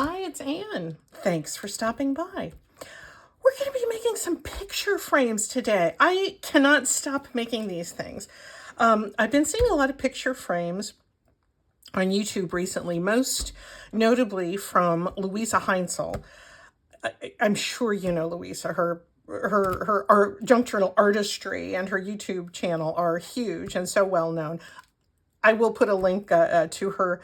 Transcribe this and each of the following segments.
Hi, it's Anne. Thanks for stopping by. We're going to be making some picture frames today. I cannot stop making these things. I've been seeing a lot of picture frames on YouTube recently, most notably from Louisa Heinzel. I'm sure you know Louisa. Her art, junk journal artistry and her YouTube channel are huge and so well known. I will put a link to her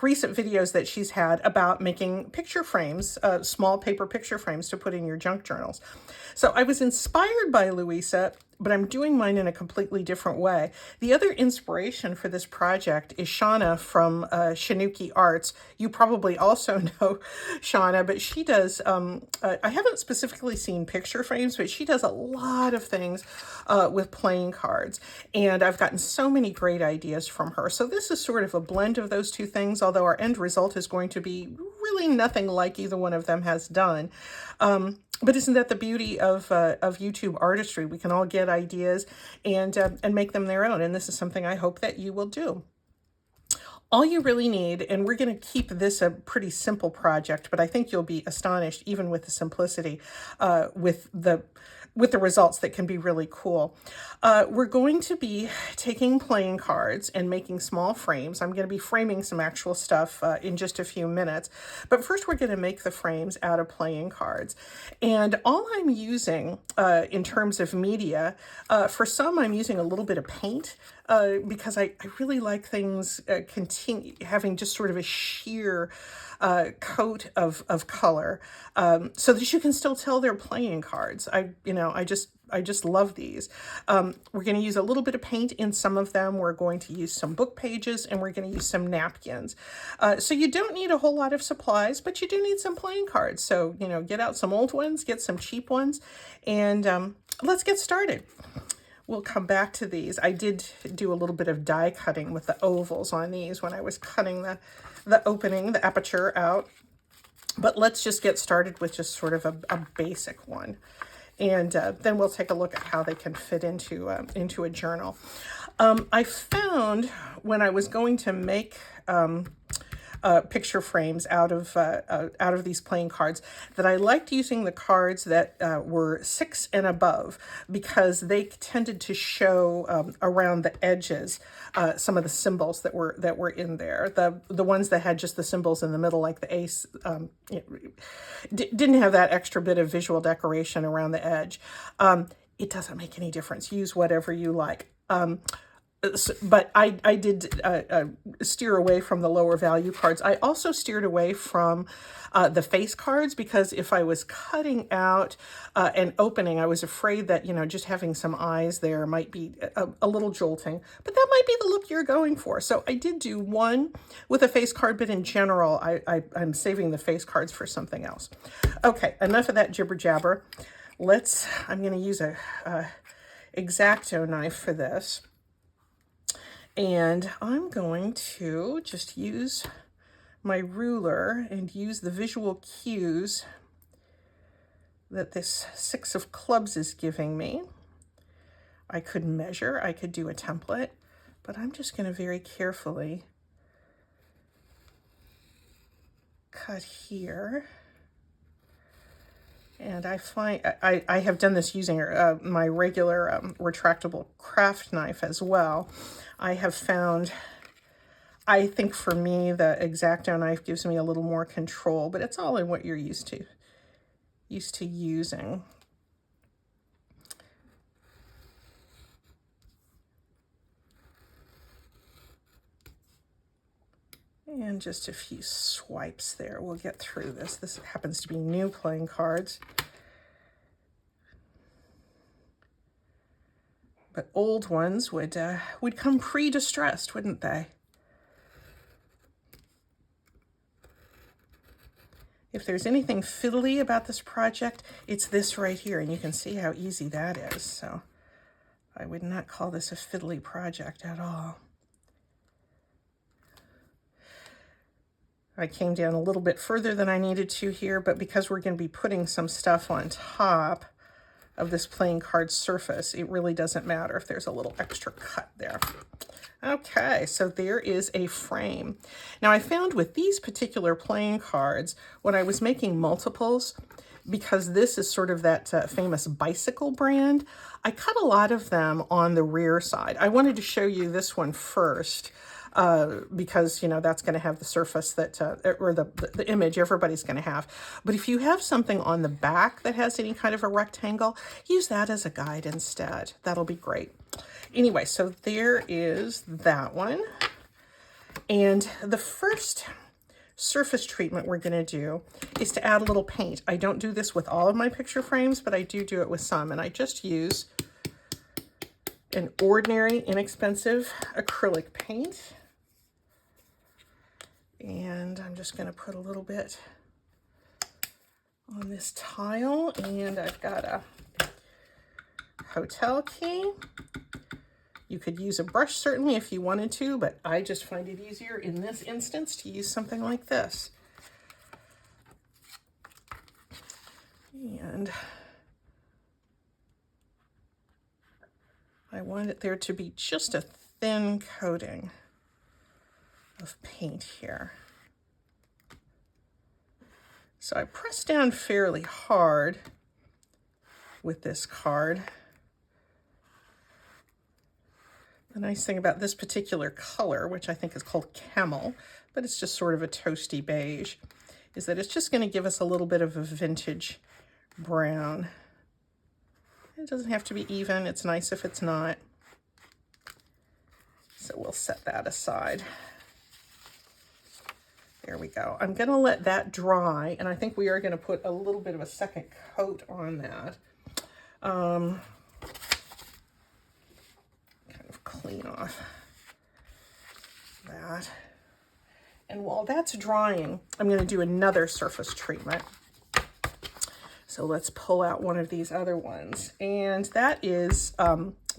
recent videos that she's had about making picture frames, small paper picture frames to put in your junk journals. So I was inspired by Louisa, but I'm doing mine in a completely different way. The other inspiration for this project is Shauna from Shanuki Arts. You probably also know Shauna, but she does, I haven't specifically seen picture frames, but she does a lot of things with playing cards. And I've gotten so many great ideas from her. So this is sort of a blend of those two things, although our end result is going to be really nothing like either one of them has done. But isn't that the beauty of YouTube artistry? We can all get ideas and make them their own. And this is something I hope that you will do. All you really need, and we're going to keep this a pretty simple project, but I think you'll be astonished even with the simplicity, with the results that can be really cool. We're going to be taking playing cards and making small frames. I'm going to be framing some actual stuff in just a few minutes. But first we're going to make the frames out of playing cards. And all I'm using in terms of media, for some I'm using a little bit of paint because I really like things having just sort of a sheer coat of color, so that you can still tell they're playing cards. I just love these. We're going to use a little bit of paint in some of them. We're going to use some book pages and we're going to use some napkins. So you don't need a whole lot of supplies, but you do need some playing cards. So, get out some old ones, get some cheap ones, and let's get started. We'll come back to these. I did do a little bit of die cutting with the ovals on these when I was cutting the opening, the aperture out. But let's just get started with just sort of a basic one. And then we'll take a look at how they can fit into a journal. I found when I was going to make picture frames out of these playing cards that I liked using the cards that were 6 and above, because they tended to show around the edges some of the symbols that were in there. The ones that had just the symbols in the middle, like the ace, didn't have that extra bit of visual decoration around the edge. It doesn't make any difference. Use whatever you like. But I did steer away from the lower value cards. I also steered away from the face cards, because if I was cutting out and opening, I was afraid that, just having some eyes there might be a little jolting. But that might be the look you're going for. So I did do one with a face card, but in general, I'm saving the face cards for something else. Okay, enough of that jibber jabber. I'm going to use a X-Acto knife for this. And I'm going to just use my ruler and use the visual cues that this 6 of clubs is giving me. I could measure, I could do a template, but I'm just going to very carefully cut here. And I find I have done this using my regular retractable craft knife as well. I have found, I think for me, the X-Acto knife gives me a little more control, but it's all in what you're used to using. And just a few swipes there. We'll get through this. This happens to be new playing cards. But old ones would come pre-distressed, wouldn't they? If there's anything fiddly about this project, it's this right here, and you can see how easy that is. So I would not call this a fiddly project at all. I came down a little bit further than I needed to here, but because we're going to be putting some stuff on top of this playing card surface, it really doesn't matter if there's a little extra cut there. Okay, so there is a frame. Now I found with these particular playing cards, when I was making multiples, because this is sort of that famous bicycle brand, I cut a lot of them on the rear side. I wanted to show you this one first, because, you know, that's going to have the surface that, or the image everybody's going to have. But if you have something on the back that has any kind of a rectangle, use that as a guide instead. That'll be great. Anyway, so there is that one. And the first surface treatment we're going to do is to add a little paint. I don't do this with all of my picture frames, but I do it with some. And I just use an ordinary, inexpensive acrylic paint. And I'm just going to put a little bit on this tile. And I've got a hotel key. You could use a brush certainly if you wanted to, but I just find it easier in this instance to use something like this. And I want there to be just a thin coating of paint here. So I press down fairly hard with this card. The nice thing about this particular color, which I think is called camel, but it's just sort of a toasty beige, is that it's just going to give us a little bit of a vintage brown. It doesn't have to be even. It's nice if it's not. So we'll set that aside. There we go. I'm going to let that dry, and I think we are going to put a little bit of a second coat on that. Clean off that. And while that's drying, I'm going to do another surface treatment. So let's pull out one of these other ones. And that is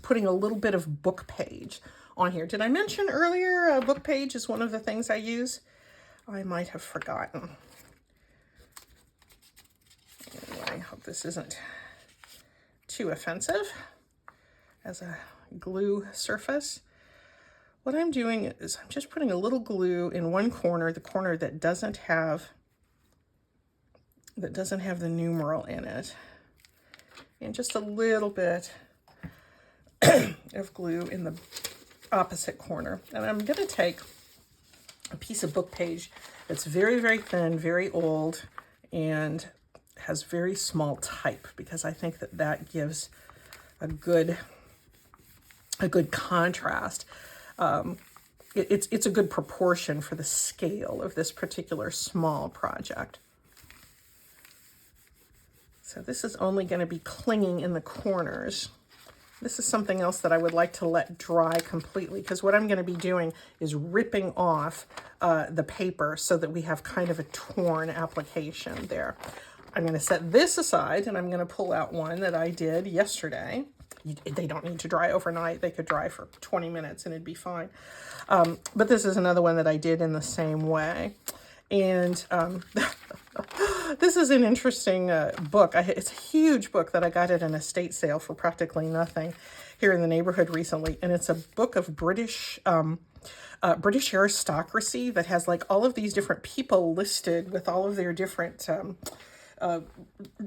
putting a little bit of book page on here. Did I mention earlier book page is one of the things I use? I might have forgotten. Anyway, I hope this isn't too offensive as a glue surface. What I'm doing is I'm just putting a little glue in one corner, the corner that doesn't have the numeral in it, and just a little bit of glue in the opposite corner. And I'm going to take a piece of book page that's very, very thin, very old, and has very small type, because I think that that gives a good contrast. It's a good proportion for the scale of this particular small project. So this is only going to be clinging in the corners. This is something else that I would like to let dry completely, because what I'm going to be doing is ripping off the paper so that we have kind of a torn application there. I'm going to set this aside, and I'm going to pull out one that I did yesterday. They don't need to dry overnight. They could dry for 20 minutes and it'd be fine. But this is another one that I did in the same way. And this is an interesting book. It's a huge book that I got at an estate sale for practically nothing here in the neighborhood recently. And it's a book of British aristocracy that has like all of these different people listed with all of their different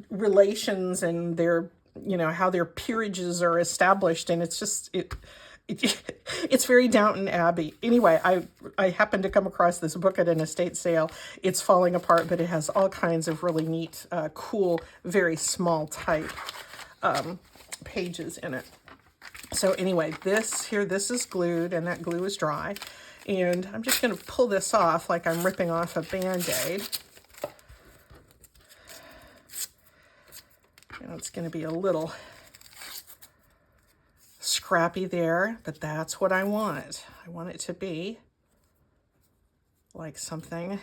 relations and their, you know, how their peerages are established. And it's just, it's very Downton Abbey. Anyway, I happened to come across this book at an estate sale. It's falling apart, but it has all kinds of really neat, cool, very small type pages in it. So anyway, this is glued, and that glue is dry. And I'm just going to pull this off like I'm ripping off a Band-Aid. And it's going to be a little scrappy there, but that's what I want. I want it to be like something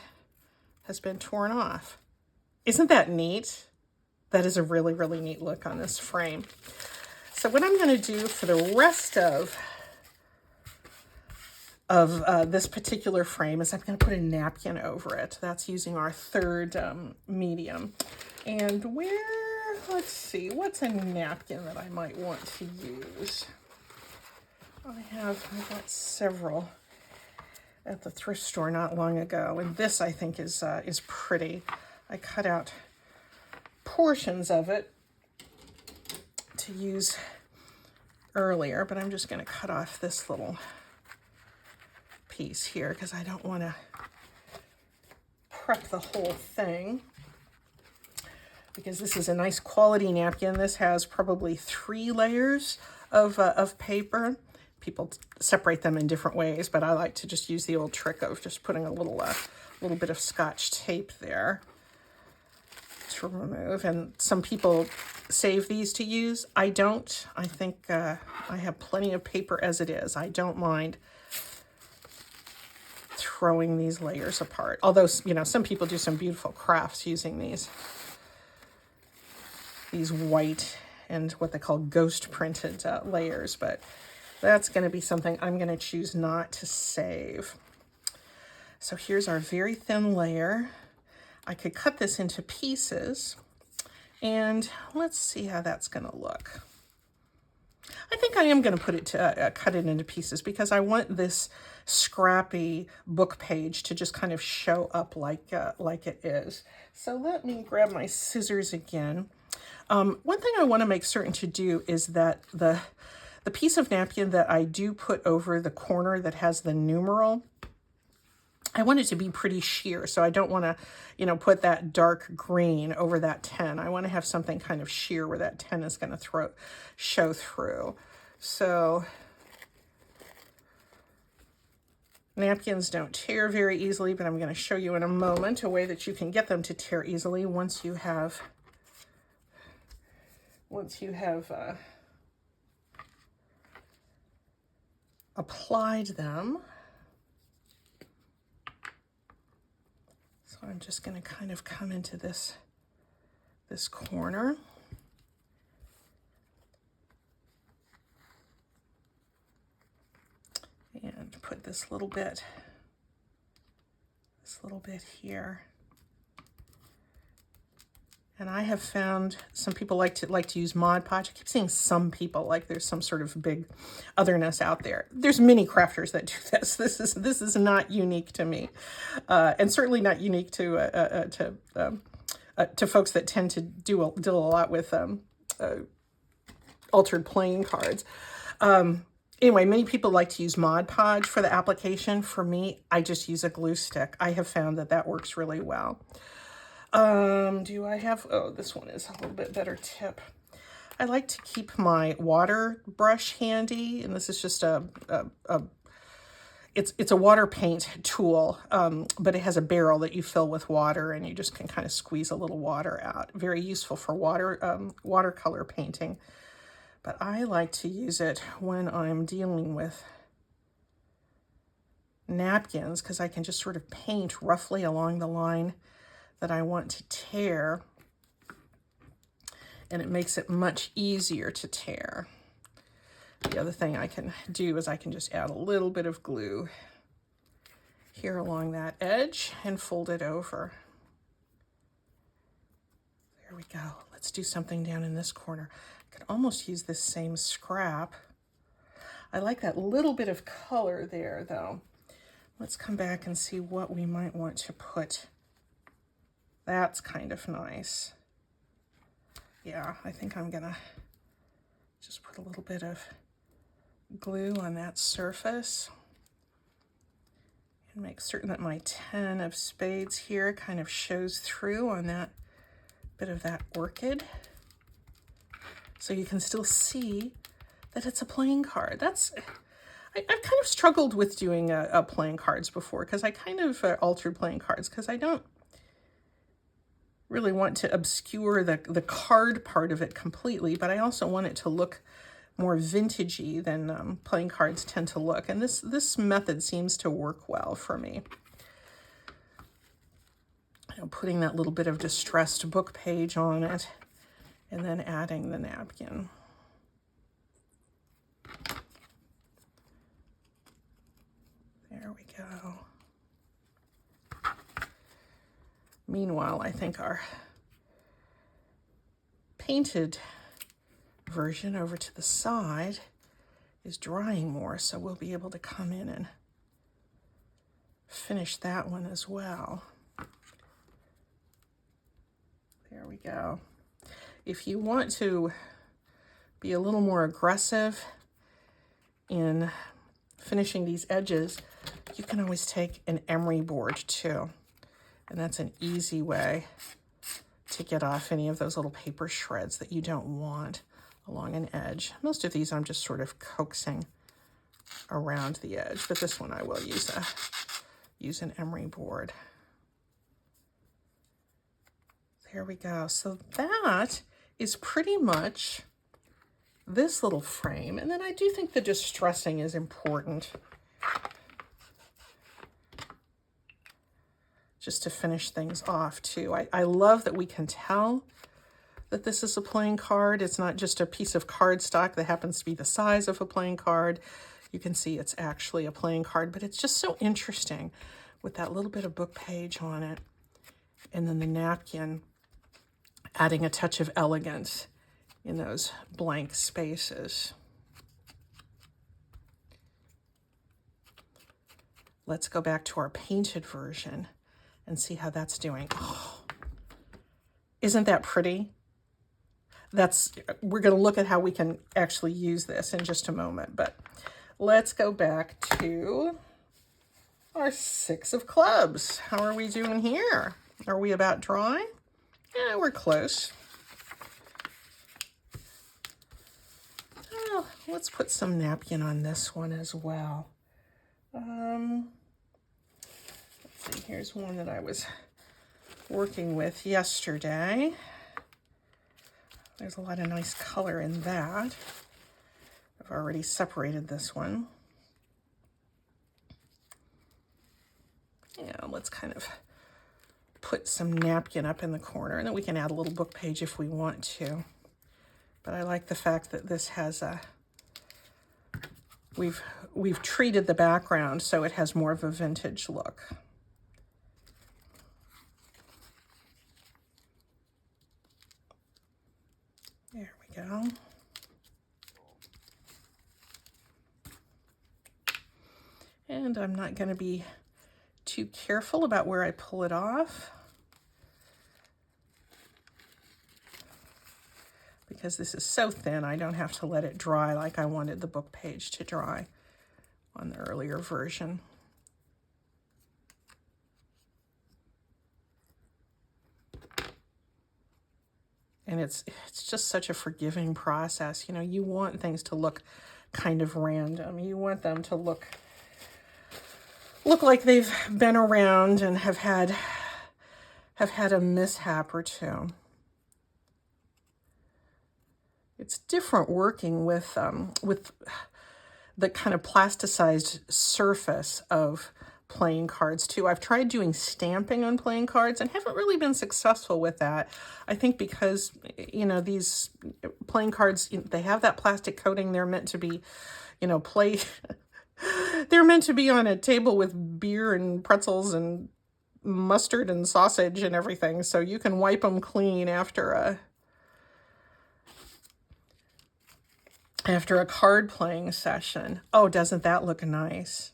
has been torn off. Isn't that neat? That is a really, really neat look on this frame. So what I'm going to do for the rest of this particular frame is I'm going to put a napkin over it. That's using our third medium. And let's see, what's a napkin that I might want to use? I got several at the thrift store not long ago, and this I think is pretty. I cut out portions of it to use earlier, but I'm just going to cut off this little piece here because I don't want to prep the whole thing, because this is a nice quality napkin. This has probably 3 layers of paper. People separate them in different ways, but I like to just use the old trick of just putting a little bit of Scotch tape there to remove. And some people save these to use. I don't. I think I have plenty of paper as it is. I don't mind throwing these layers apart. Although, you know, some people do some beautiful crafts using these white and what they call ghost printed layers, but that's going to be something I'm going to choose not to save. So here's our very thin layer. I could cut this into pieces, and let's see how that's going to look. I think I am going to put it to cut it into pieces because I want this scrappy book page to just kind of show up like it is. So let me grab my scissors again. One thing I want to make certain to do is that the piece of napkin that I do put over the corner that has the numeral, I want it to be pretty sheer. So I don't want to, you know, put that dark green over that 10. I want to have something kind of sheer where that 10 is going to show through. So napkins don't tear very easily, but I'm going to show you in a moment a way that you can get them to tear easily once you have applied them. So I'm just going to kind of come into this corner. And put this little bit here. And I have found some people like to use Mod Podge. I keep seeing some people like there's some sort of big otherness out there. There's many crafters that do this. This is not unique to me, and certainly not unique to folks that tend to deal a lot with altered playing cards. Anyway, many people like to use Mod Podge for the application. For me, I just use a glue stick. I have found that works really well. Do I have, this one is a little bit better tip. I like to keep my water brush handy, and this is just it's a water paint tool, but it has a barrel that you fill with water, and you just can kind of squeeze a little water out. Very useful for watercolor painting, but I like to use it when I'm dealing with napkins because I can just sort of paint roughly along the line that I want to tear, and it makes it much easier to tear. The other thing I can do is I can just add a little bit of glue here along that edge and fold it over. There we go. Let's do something down in this corner. I could almost use this same scrap. I like that little bit of color there though. Let's come back and see what we might want to put. That's kind of nice. Yeah, I think I'm gonna just put a little bit of glue on that surface and make certain that my 10 of spades here kind of shows through on that bit of that orchid. So you can still see that it's a playing card. I've kind of struggled with doing playing cards before because I kind of altered playing cards because I don't really want to obscure the card part of it completely, but I also want it to look more vintagey than playing cards tend to look. And this method seems to work well for me. You know, putting that little bit of distressed book page on it and then adding the napkin. There we go. Meanwhile, I think our painted version over to the side is drying more, so we'll be able to come in and finish that one as well. There we go. If you want to be a little more aggressive in finishing these edges, you can always take an emery board too. And that's an easy way to get off any of those little paper shreds that you don't want along an edge. Most of these I'm just sort of coaxing around the edge, but this one I will use an emery board. There we go. So that is pretty much this little frame. And then I do think the distressing is important, just to finish things off too. I love that we can tell that this is a playing card. It's not just a piece of cardstock that happens to be the size of a playing card. You can see it's actually a playing card, but it's just so interesting with that little bit of book page on it. And then the napkin adding a touch of elegance in those blank spaces. Let's go back to our painted version and see how that's doing. Oh, isn't that pretty? We're going to look at how we can actually use this in just a moment, but let's go back to our 6 of clubs. How are we doing here? Are we about dry? Yeah, we're close. Oh, let's put some napkin on this one as well. Let's see, here's one that I was working with yesterday. There's a lot of nice color in that. I've already separated this one. Yeah, let's kind of put some napkin up in the corner, and then we can add a little book page if we want to. But I like the fact that this has we've treated the background so it has more of a vintage look. There we go. And I'm not going to be too careful about where I pull it off, because this is so thin, I don't have to let it dry like I wanted the book page to dry on the earlier version. And it's just such a forgiving process. You know, you want things to look kind of random. You want them to look like they've been around and have had a mishap or two. It's different working with the kind of plasticized surface of playing cards too. I've tried doing stamping on playing cards and haven't really been successful with that. I think because, you know, these playing cards, they have that plastic coating. They're meant to be, you know, they're meant to be on a table with beer and pretzels and mustard and sausage and everything. So you can wipe them clean after a card playing session. Oh, doesn't that look nice?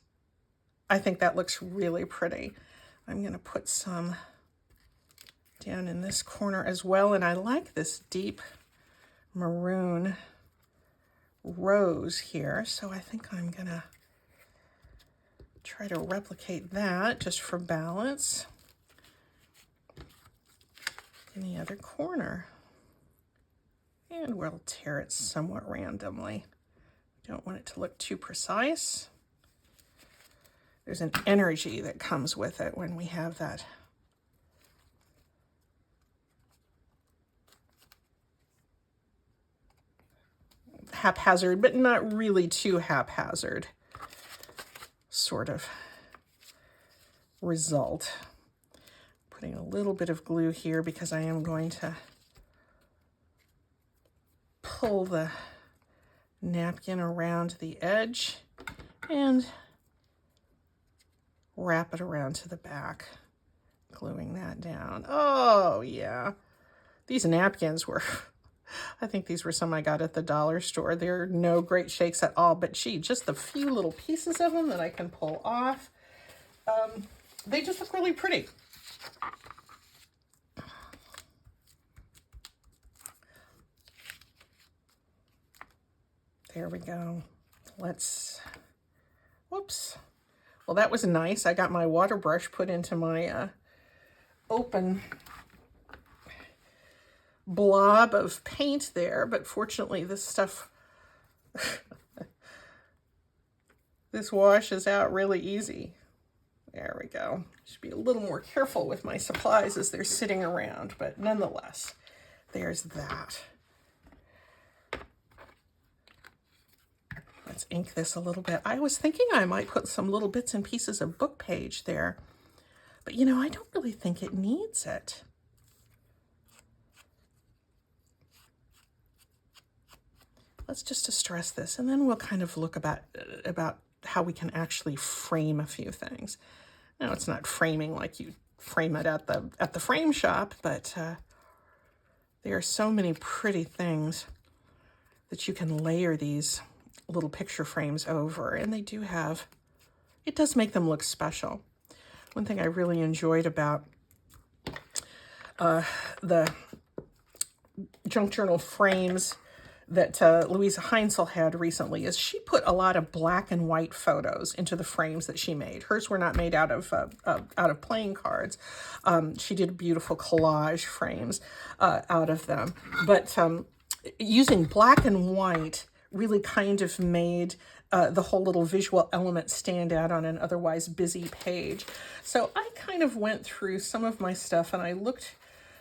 I think that looks really pretty. I'm going to put some down in this corner as well. And I like this deep maroon rose here. So I think I'm going to try to replicate that just for balance in the other corner. And we'll tear it somewhat randomly. Don't want it to look too precise. There's an energy that comes with it when we have that. Haphazard, but not really too haphazard sort of result. Putting a little bit of glue here because I am going to pull the napkin around the edge and wrap it around to the back, gluing that down. Oh yeah, these napkins were I think these were some I got at the dollar store. They're no great shakes at all, but gee, just a few little pieces of them that I can pull off. They just look really pretty. There we go. Whoops. Well, that was nice. I got my water brush put into my open blob of paint there, but fortunately this stuff, this washes out really easy. There we go. Should be a little more careful with my supplies as they're sitting around, but nonetheless, there's that. Let's ink this a little bit. I was thinking I might put some little bits and pieces of book page there, but you know, I don't really think it needs it. Let's just distress this, and then we'll kind of look about how we can actually frame a few things. Now, it's not framing like you frame it at the frame shop, but there are so many pretty things that you can layer these little picture frames over, and they do have, it does make them look special. One thing I really enjoyed about the junk journal frames that Louisa Heinzel had recently is she put a lot of black and white photos into the frames that she made. Hers were not made out of playing cards. She did beautiful collage frames out of them, but using black and white really kind of made the whole little visual element stand out on an otherwise busy page. So I kind of went through some of my stuff and I looked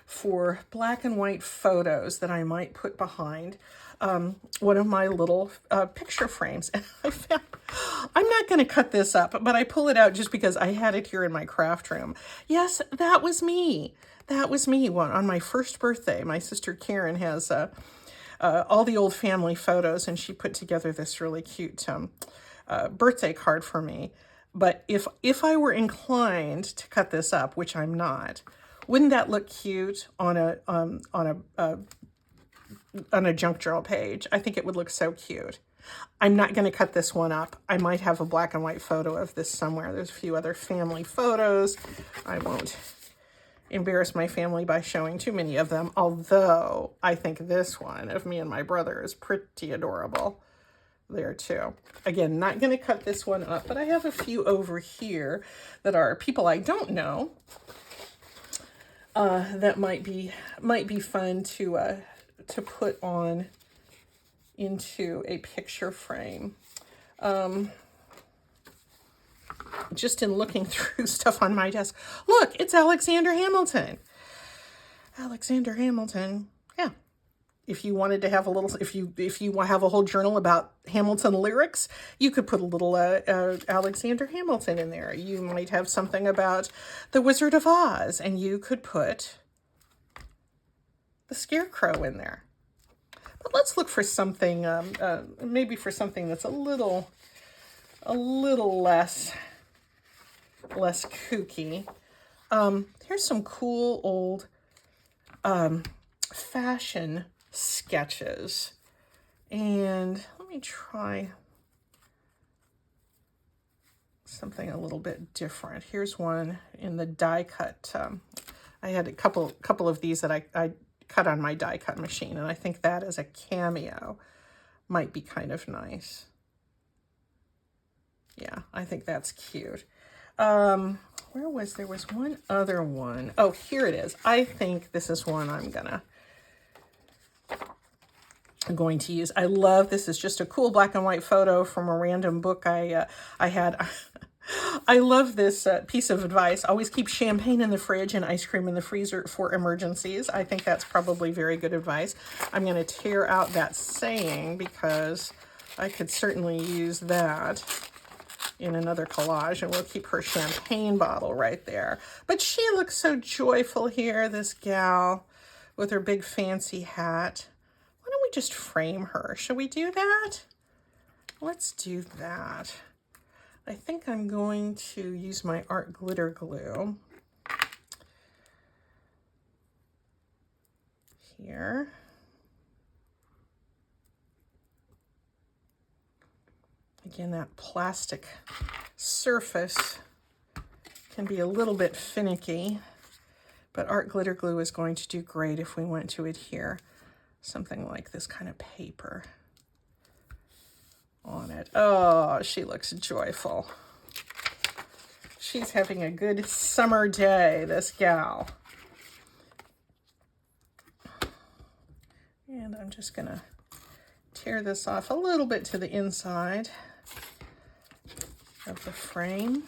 for black and white photos that I might put behind one of my little picture frames. And I found, I'm not going to cut this up, but I pull it out just because I had it here in my craft room. Yes, that was me. That was me on my first birthday. My sister Karen has all the old family photos, and she put together this really cute birthday card for me. But if I were inclined to cut this up, which I'm not, wouldn't that look cute on a junk journal page? I think it would look so cute. I'm not going to cut this one up. I might have a black and white photo of this somewhere. There's a few other family photos. I won't embarrass my family by showing too many of them, although I think this one of me and my brother is pretty adorable there too. Again, not going to cut this one up, but I have a few over here that are people I don't know that might be fun to put on into a picture frame. Just in looking through stuff on my desk, look, it's Alexander Hamilton. Alexander Hamilton, yeah. If you wanted to have a little, if you have a whole journal about Hamilton lyrics, you could put a little Alexander Hamilton in there. You might have something about the Wizard of Oz, and you could put the Scarecrow in there. But let's look for something, maybe for something that's a little less kooky. Here's some cool old fashion sketches, and let me try something a little bit different. Here's one in the die cut. I had a couple of these that I cut on my die cut machine, and I think that as a cameo might be kind of nice. Yeah, I think that's cute. There was one other one. Oh, here it is. I think this is one I'm going to use. I love, this is just a cool black and white photo from a random book I had. I love this piece of advice. Always keep champagne in the fridge and ice cream in the freezer for emergencies. I think that's probably very good advice. I'm going to tear out that saying because I could certainly use that in another collage, and we'll keep her champagne bottle right there. But she looks so joyful here, this gal, with her big fancy hat. Why don't we just frame her? Shall we do that? Let's do that. I think I'm going to use my art glitter glue here. Again, that plastic surface can be a little bit finicky, but art glitter glue is going to do great if we want to adhere something like this kind of paper on it. Oh, she looks joyful. She's having a good summer day, this gal. And I'm just gonna tear this off a little bit to the inside of the frame.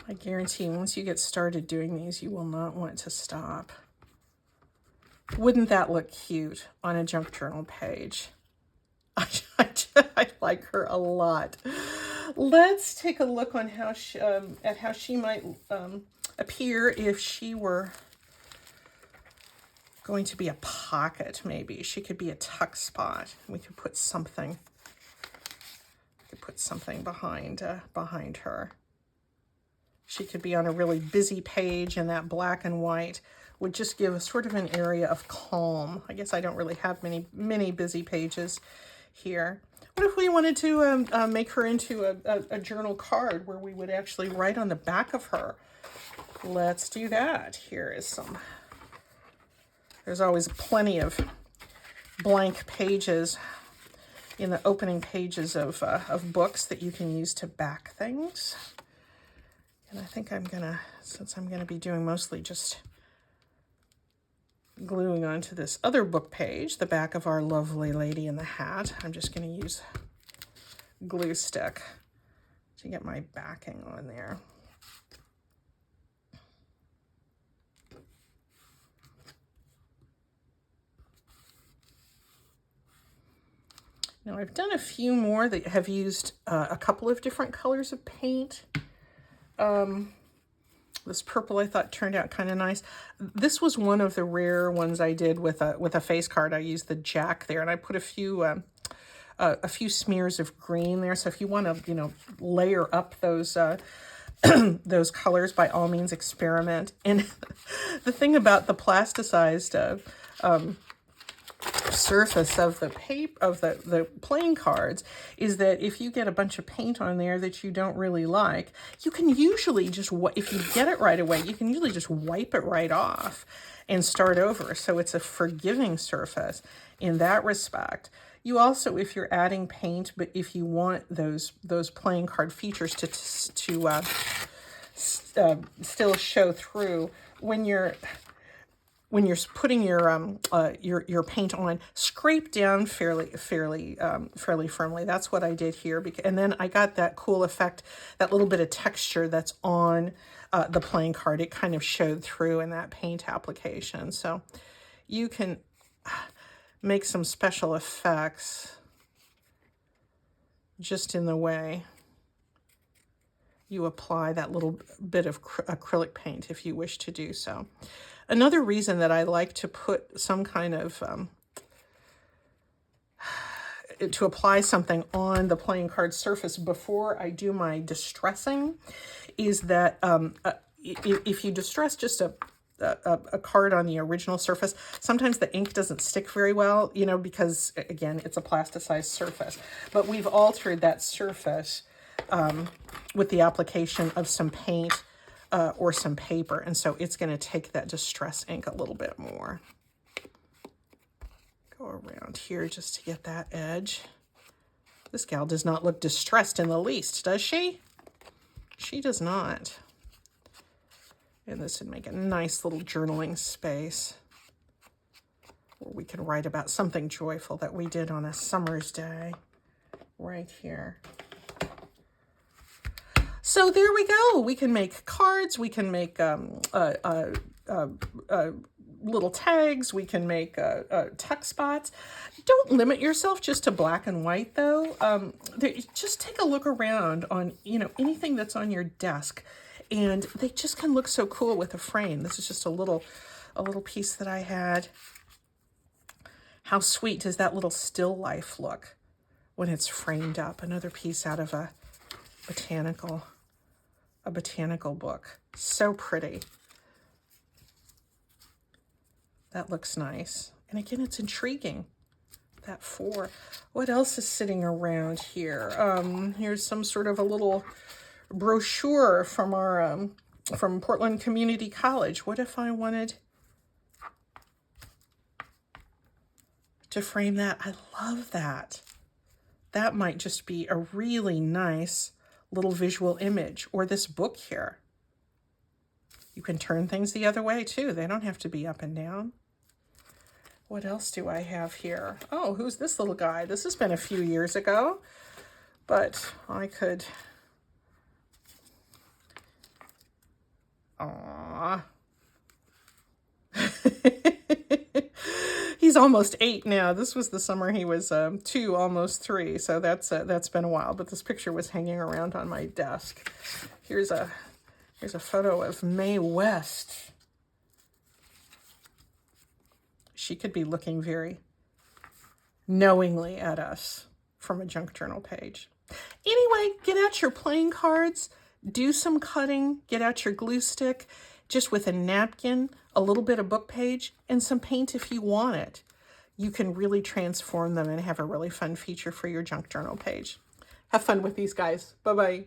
I guarantee once you get started doing these, you will not want to stop. Wouldn't that look cute on a junk journal page? I like her a lot. Let's take a look on how she, at how she might appear if she were going to be a pocket. Maybe she could be a tuck spot. We could put something. Behind behind her. She could be on a really busy page, and that black and white would just give a sort of an area of calm. I guess I don't really have many busy pages here. What if we wanted to make her into a journal card where we would actually write on the back of her? Let's do that. Here is some. There's always plenty of blank pages in the opening pages of books that you can use to back things. And I think I'm gonna, since I'm gonna be doing mostly just gluing onto this other book page, the back of Our Lovely Lady in the Hat, I'm just gonna use glue stick to get my backing on there. Now I've done a few more that have used a couple of different colors of paint. This purple I thought turned out kind of nice. This was one of the rare ones I did with a face card. I used the Jack there, and I put a few smears of green there. So if you want to, layer up those those colors, by all means experiment. And the thing about the plasticized surface of the paper of the playing cards is that if you get a bunch of paint on there that you don't really like, you can usually just, if you get it right away, you can usually just wipe it right off and start over. So it's a forgiving surface in that respect. You also, if you're adding paint, but if you want those playing card features to still show through when you're putting your paint on, scrape down fairly firmly. That's what I did here, and then I got that cool effect, that little bit of texture that's on the playing card. It kind of showed through in that paint application. So you can make some special effects just in the way you apply that little bit of acrylic paint if you wish to do so. Another reason that I like to put some kind of, to apply something on the playing card surface before I do my distressing is that if you distress just a card on the original surface, sometimes the ink doesn't stick very well, because, again, it's a plasticized surface. But we've altered that surface with the application of some paint or some paper, and so it's going to take that distress ink a little bit more. Go around here just to get that edge. This gal does not look distressed in the least, does she? She does not. And this would make a nice little journaling space where we can write about something joyful that we did on a summer's day right here. So there we go. We can make cards. We can make little tags. We can make tuck spots. Don't limit yourself just to black and white, though. Just take a look around on anything that's on your desk, and they just can look so cool with a frame. This is just a little piece that I had. How sweet does that little still life look when it's framed up? Another piece out of a botanical a botanical book. So pretty. That looks nice. And again, it's intriguing. That 4. What else is sitting around here? Here's some sort of a little brochure from our from Portland Community College. What if I wanted to frame that? I love that. That might just be a really nice little visual image. Or this book here. You can turn things the other way too. They don't have to be up and down. What else do I have here? Oh, who's this little guy? This has been a few years ago, but I could... Aww. He's almost 8 now. This was the summer he was 2, almost 3, so that's been a while, but this picture was hanging around on my desk. Here's a photo of Mae West. She could be looking very knowingly at us from a junk journal page. Anyway, get out your playing cards, do some cutting, get out your glue stick, just with a napkin, a little bit of book page, and some paint if you want it. You can really transform them and have a really fun feature for your junk journal page. Have fun with these guys. Bye-bye.